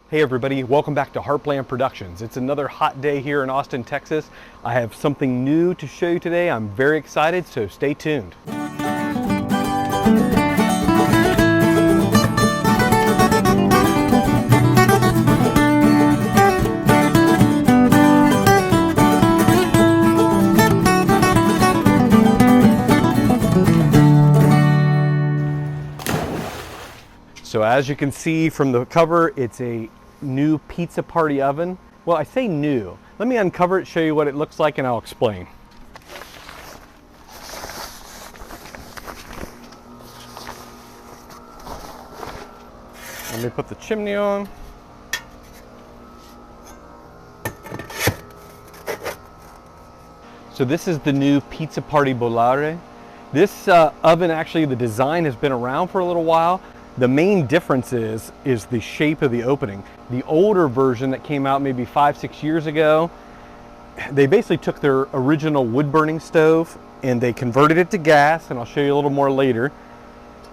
Hey everybody, welcome back to Heartland Productions. It's another hot day here in Austin, Texas. I have something new to show you today. I'm very excited, so stay tuned. So as you can see from the cover, it's a new pizza party oven. Well, I say new. Let me uncover it, show you what it looks like, and I'll explain. Let me put the chimney on. So this is the new Pizza Party Bollore. This oven, actually, the design has been around for a little while. The main difference is the shape of the opening. The older version that came out maybe 5-6 years ago, they basically took their original wood burning stove and they converted it to gas, and I'll show you a little more later.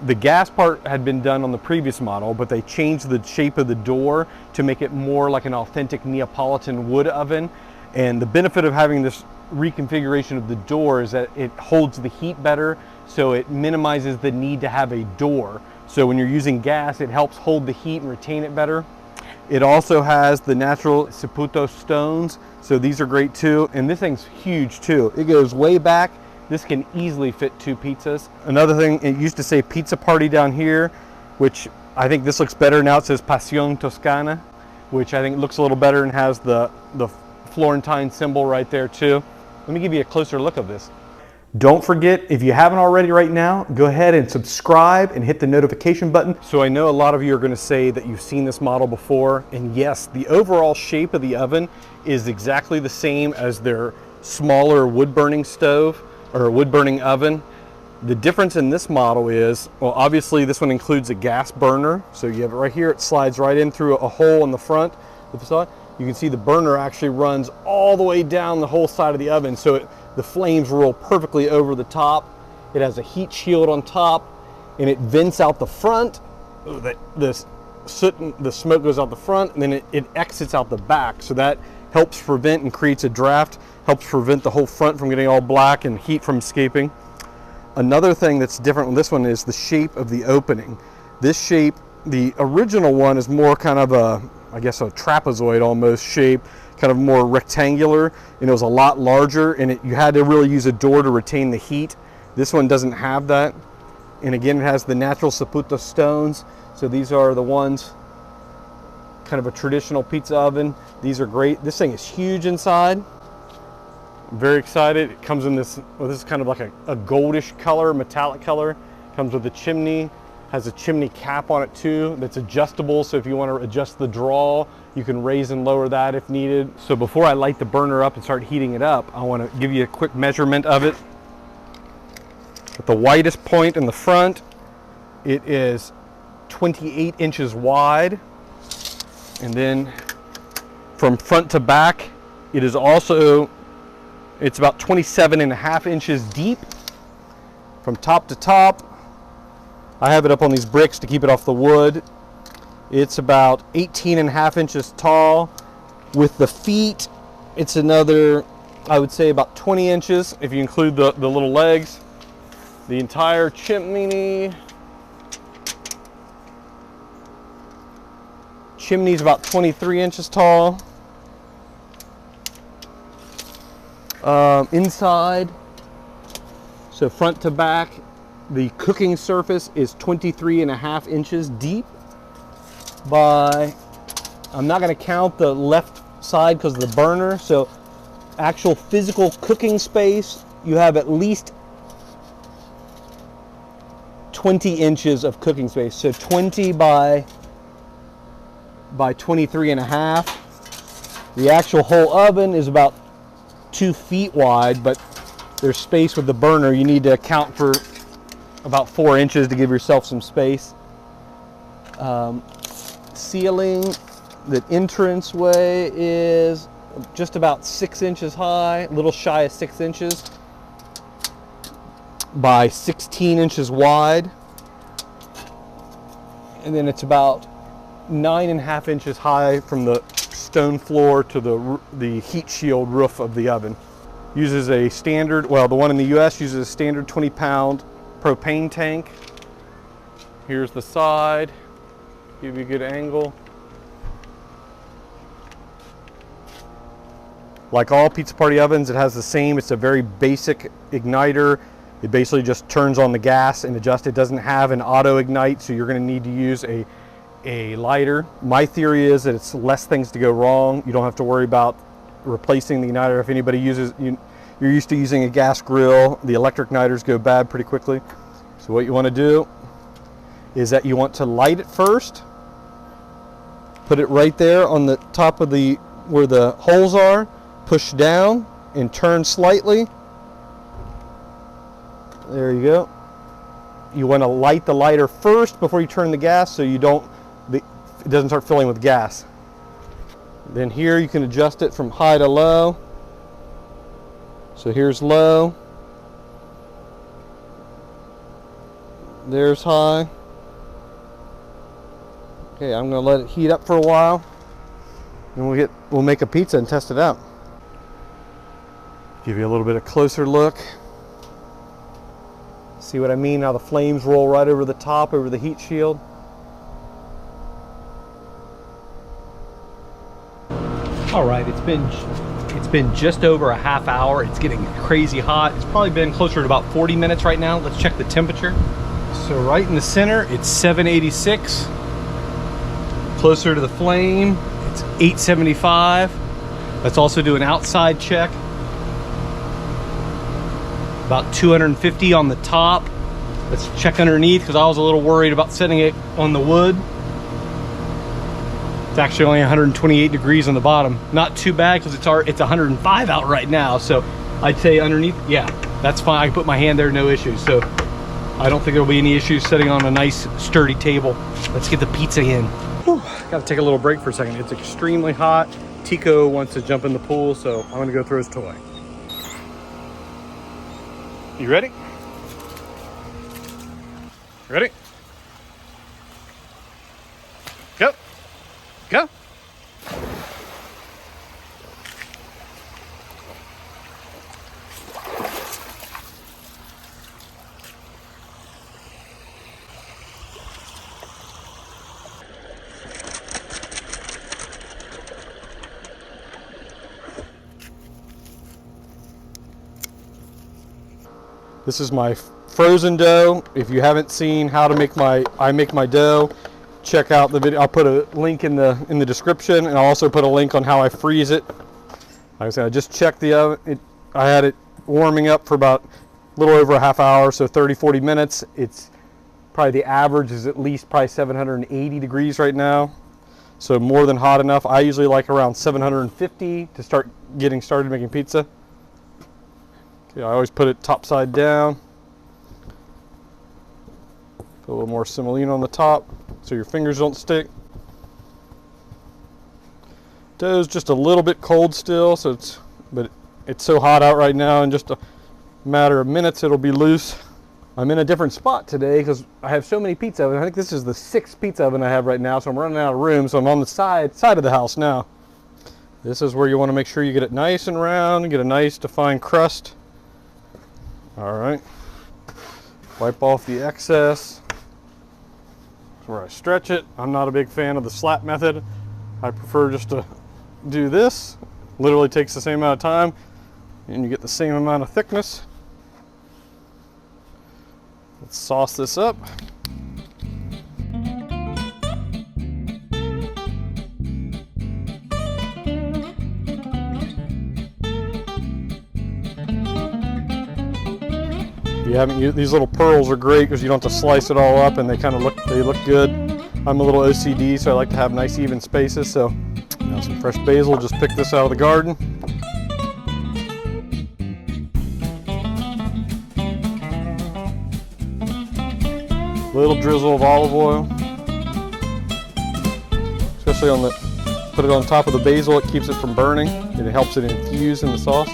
The gas part had been done on the previous model, but they changed the shape of the door to make it more like an authentic Neapolitan wood oven. And the benefit of having this reconfiguration of the door is that it holds the heat better, so it minimizes the need to have a door. So when you're using gas, it helps hold the heat and retain it better. It also has the natural Caputo stones, so these are great too. And this thing's huge too. It goes way back. This can easily fit 2 pizzas. Another thing, it used to say Pizza Party down here, which I think this looks better. Now it says Pasión Toscana, which I think looks a little better and has the Florentine symbol right there too. Let me give you a closer look of this. Don't forget, if you haven't already right now, go ahead and subscribe and hit the notification button. So I know a lot of you are going to say that you've seen this model before, and yes, the overall shape of the oven is exactly the same as their smaller wood burning stove or wood burning oven. The difference in this model is, well, obviously this one includes a gas burner. So you have it right here, it slides right in through a hole in the front of the facade. You can see the burner actually runs all the way down the whole side of the oven, so the flames roll perfectly over the top. It has a heat shield on top, and it vents out the front. The soot and the smoke goes out the front, and then it exits out the back. So that helps prevent and creates a draft, helps prevent the whole front from getting all black and heat from escaping. Another thing that's different with this one is the shape of the opening. This shape, the original one is more kind of I guess a trapezoid almost shape, kind of more rectangular, and it was a lot larger, and you had to really use a door to retain the heat. This one doesn't have that. And again, it has the natural Caputo stones. So these are the ones, kind of a traditional pizza oven. These are great. This thing is huge inside. I'm very excited. It comes in this, well, this is kind of like a goldish color, metallic color. Comes with a chimney. Has a chimney cap on it too that's adjustable, so if you want to adjust the draw, you can raise and lower that if needed. So before I light the burner up and start heating it up, I want to give you a quick measurement of it. At the widest point in the front, it is 28 inches wide, and then from front to back, it is also, it's about 27.5 inches deep from top to top. I have it up on these bricks to keep it off the wood. It's about 18.5 inches tall. With the feet, it's another, I would say about 20 inches if you include the little legs. The entire chimney's about 23 inches tall. Inside, so front to back, the cooking surface is 23.5 inches deep by, I'm not going to count the left side because of the burner, so actual physical cooking space, you have at least 20 inches of cooking space. So 20 by 23.5. The actual whole oven is about 2 feet wide, but there's space with the burner. You need to account for about 4 inches to give yourself some space. Ceiling, the entranceway is just about 6 inches high, a little shy of 6 inches by 16 inches wide. And then it's about 9.5 inches high from the stone floor to the heat shield roof of the oven. Uses a standard, well, the one in the US uses a standard 20-pound propane tank. Here's the side, give you a good angle. Like all pizza party ovens, it has the same, it's a very basic igniter. It basically just turns on the gas and adjusts. It doesn't have an auto ignite, so you're gonna need to use a lighter. My theory is that it's less things to go wrong. You don't have to worry about replacing the igniter. If anybody uses, you're used to using a gas grill, the electric igniters go bad pretty quickly. So what you wanna do is that you want to light it first, put it right there on the top of where the holes are, push down and turn slightly. There you go. You want to light the lighter first before you turn the gas so it doesn't start filling with gas. Then here you can adjust it from high to low. So here's low. There's high. Okay, I'm going to let it heat up for a while, and we'll make a pizza and test it out. Give you a little bit of closer look. See what I mean? How the flames roll right over the top, over the heat shield. All right, it's been just over a half hour. It's getting crazy hot. It's probably been closer to about 40 minutes right now. Let's check the temperature. So right in the center, it's 786. Closer to the flame, it's 875. Let's also do an outside check. About 250 on the top. Let's check underneath, because I was a little worried about setting it on the wood. It's actually only 128 degrees on the bottom. Not too bad, because it's 105 out right now. So I'd say underneath, yeah, that's fine. I can put my hand there, no issues. So I don't think there'll be any issues setting on a nice sturdy table. Let's get the pizza in. Whew, gotta take a little break for a second. It's extremely hot. Tico wants to jump in the pool, so I'm gonna go throw his toy. You ready? Ready? Go. Go. This is my frozen dough. If you haven't seen how to make my dough, check out the video. I'll put a link in the description, and I'll also put a link on how I freeze it. Like I said, I just checked the oven. I had it warming up for about a little over a half hour, so 30-40 minutes. It's probably, the average is at least probably 780 degrees right now, so more than hot enough. I usually like around 750 to start getting started making pizza. Okay, I always put it top side down. Put a little more semolina on the top so your fingers don't stick. Dough's just a little bit cold still, but it's so hot out right now, in just a matter of minutes it'll be loose. I'm in a different spot today because I have so many pizza ovens. I think this is the 6th pizza oven I have right now, so I'm running out of room, so I'm on the side of the house now. This is where you want to make sure you get it nice and round and get a nice defined crust. All right, wipe off the excess. That's where I stretch it. I'm not a big fan of the slap method. I prefer just to do this. Literally takes the same amount of time and you get the same amount of thickness. Let's sauce this up. You haven't used, these little pearls are great because you don't have to slice it all up, and they look good. I'm a little OCD, so I like to have nice even spaces. So now some fresh basil, just pick this out of the garden. Little drizzle of olive oil, especially put it on top of the basil. It keeps it from burning and it helps it infuse in the sauce.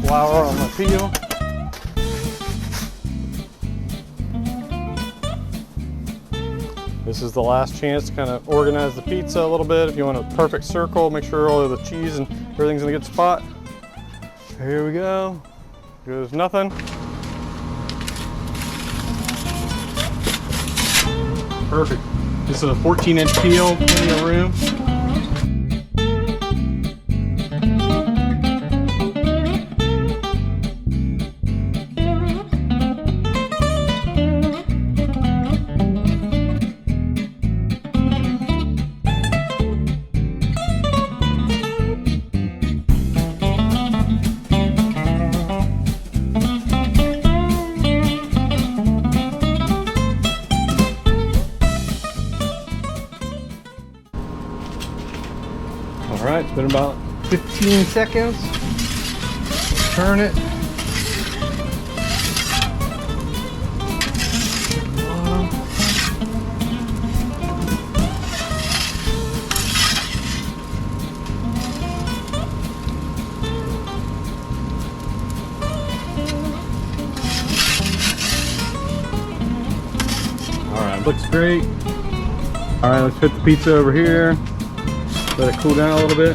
flour on my peel. This is the last chance to kind of organize the pizza a little bit. If you want a perfect circle, make sure all of the cheese and everything's in a good spot. Here we go. Goes nothing. Perfect. This is a 14-inch peel, plenty of room. All right, it's been about 15 seconds. Turn it. All right, looks great. All right, let's put the pizza over here. Let it cool down a little bit.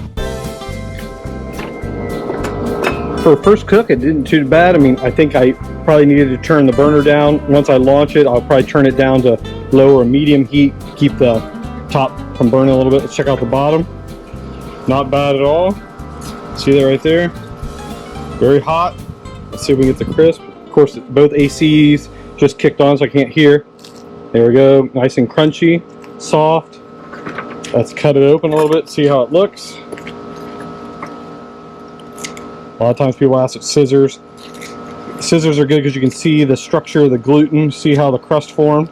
For a first cook, it didn't too bad. I mean, I think I probably needed to turn the burner down. Once I launch it, I'll probably turn it down to low or medium heat, keep the top from burning a little bit. Let's check out the bottom. Not bad at all. See that right there? Very hot. Let's see if we get the crisp. Of course, both ACs just kicked on, so I can't hear. There we go. Nice and crunchy, soft. Let's cut it open a little bit, see how it looks. A lot of times people ask for scissors. Scissors are good because you can see the structure of the gluten, see how the crust formed.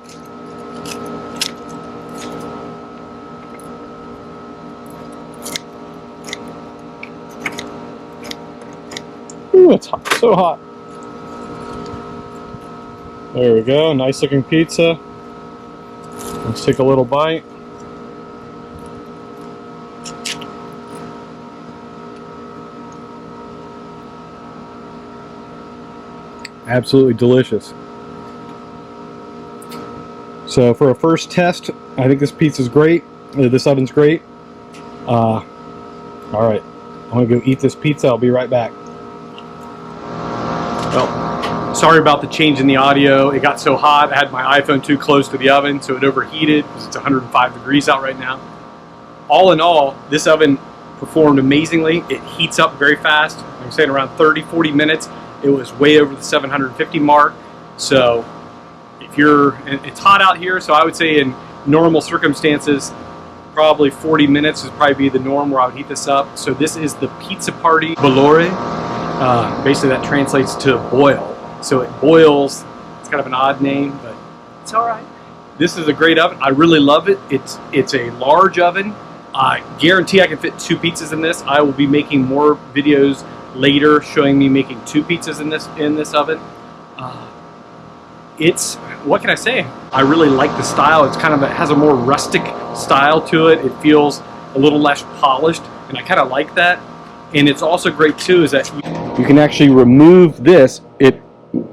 Ooh, it's hot, so hot. There we go, nice looking pizza. Let's take a little bite. Absolutely delicious. So for a first test, I think this pizza's great. This oven's great. All right, I'm gonna go eat this pizza. I'll be right back. Well, sorry about the change in the audio. It got so hot. I had my iPhone too close to the oven, so it overheated because it's 105 degrees out right now. All in all, this oven performed amazingly. It heats up very fast. I'm saying around 30-40 minutes. It was way over the 750 mark. So if it's hot out here, so I would say in normal circumstances, probably 40 minutes would probably be the norm where I would heat this up. So this is the Pizza Party Bollore. Basically that translates to boil. So it boils. It's kind of an odd name, but it's all right. This is a great oven. I really love it. It's a large oven. I guarantee I can fit 2 pizzas in this. I will be making more videos later showing me making 2 pizzas in this oven. It's, what can I say? I really like the style. It's kind of it has a more rustic style to it. It feels a little less polished, and I kind of like that. And it's also great too is that you can actually remove this.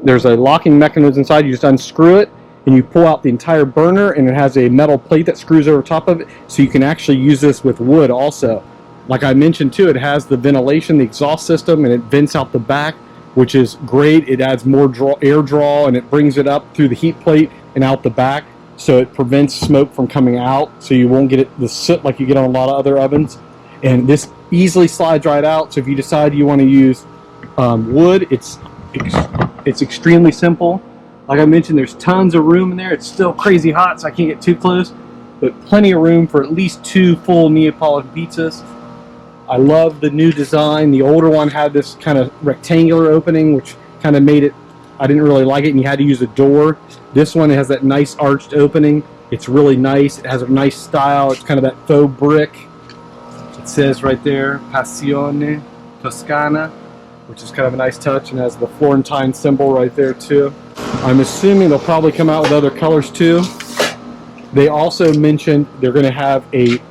There's a locking mechanism inside. You just unscrew it and you pull out the entire burner, and it has a metal plate that screws over top of it, so you can actually use this with wood also. Like I mentioned too, it has the ventilation, the exhaust system, and it vents out the back, which is great. It adds more air draw, and it brings it up through the heat plate and out the back, so it prevents smoke from coming out, so you won't get the soot like you get on a lot of other ovens. And this easily slides right out, so if you decide you want to use wood, it's extremely simple. Like I mentioned, there's tons of room in there. It's still crazy hot, so I can't get too close, but plenty of room for at least 2 full Neapolitan pizzas. I love the new design. The older one had this kind of rectangular opening, which kind of made it, I didn't really like it, and you had to use a door. This one has that nice arched opening. It's really nice. It has a nice style. It's kind of that faux brick. It says right there, Passione Toscana, which is kind of a nice touch, and has the Florentine symbol right there too. I'm assuming they'll probably come out with other colors too. They also mentioned they're going to have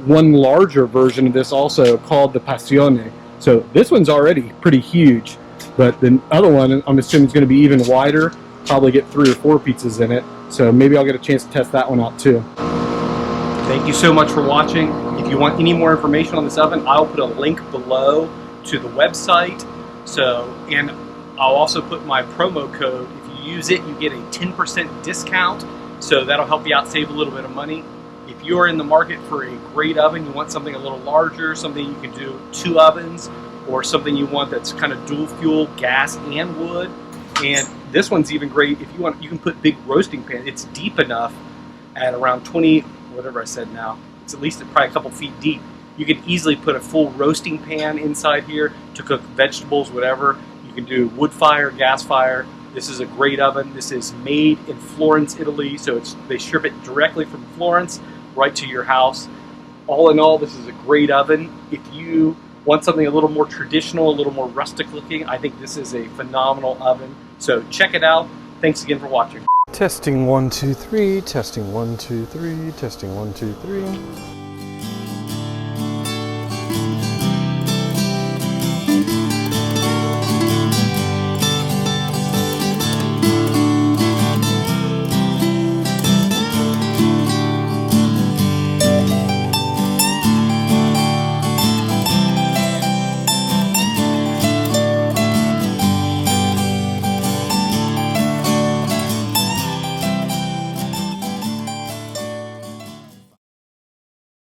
one larger version of this also called the Passione. So this one's already pretty huge. But the other one, I'm assuming is going to be even wider, probably get 3 or 4 pizzas in it. So maybe I'll get a chance to test that one out too. Thank you so much for watching. If you want any more information on this oven, I'll put a link below to the website. And I'll also put my promo code. If you use it, you get a 10% discount. So that'll help you out, save a little bit of money. If you're in the market for a great oven, you want something a little larger, something you can do 2 ovens, or something you want that's kind of dual fuel, gas and wood. And this one's even great if you want. You can put big roasting pan. It's deep enough at around 20, whatever I said now. It's at least probably a couple feet deep. You can easily put a full roasting pan inside here to cook vegetables, whatever. You can do wood fire, gas fire. This is a great oven. This is made in Florence, Italy, so they ship it directly from Florence right to your house. All in all, this is a great oven. If you want something a little more traditional, a little more rustic looking, I think this is a phenomenal oven. So check it out. Thanks again for watching. Testing 1 2 3, testing 1 2 3, testing 1 2 3.